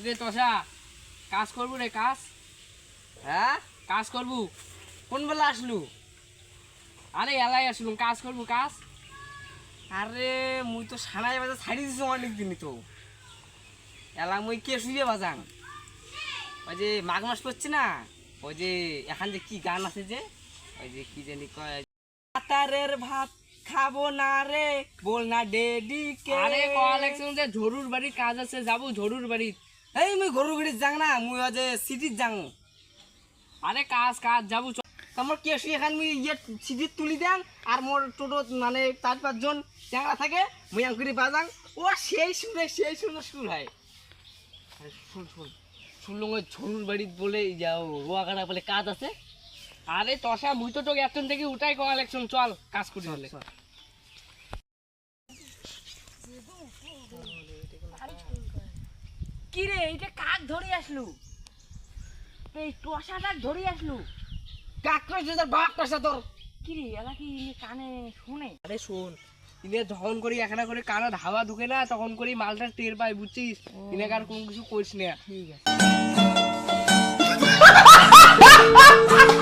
রে তসা কাজ করবো রে কাজ। হ্যাঁ কাজ করবো। কোন বেলা আসলু? আরে এলাই আসলুম কাজ করবো কাজ। আরে মুই তো সানাই বাজা ছাড়ি দিছি অনেক দিনই তো। এলা মুই কে শুয়ে বাজাং। ওই যে মাঘ মাস করছি না, ওই যে এখন যে কি গান আছে যে ওই যে কি জানি কয়, পাতারের ভাত খাবো না রে বল না ডেডি কে। আরে কালেকশন যে ঝরুর বাড়ির কাজ আছে, যাবো ঝরুর বাড়ি। এই মুই গরু গিড়ির যাং না, মুই ওই যে সিটির যাং। আরে কাজ কাজ যাবো। তোমার কে শুয়ে এখন মুই ইয়ে সিটির তুলি দেন আর মোর টোটো মানে 4-5 জন চ্যাংড়া থাকে, মুই আঙ্কুরি বাজাং। ও সেই সুন্দর সুর হয়। আরে শুন শুন শুনলাম ওই ঝরুর বাড়ি বলে যাও রোয়াগাড়া বলে কাজ আছে। আরে তসা মুই তো তোকে এতক্ষণ থেকে উঠাই কালেকশন, চল কাজ করি বলে। কি রে এটা কাক ধরে আসলু? এই টসাটা ধরে আসলু? কাকড়া যেটার বাপ কাছে তোর। কি রে এলা কি কানে শুনে? আরে শোন, ইনে যখন করি এখানে করে কানা ধাওয়া ঢুকে না, তখন করি মালটা টের পাই, বুঝছিস? ইনে কার কোনো কিছু করিস না। ঠিক আছে।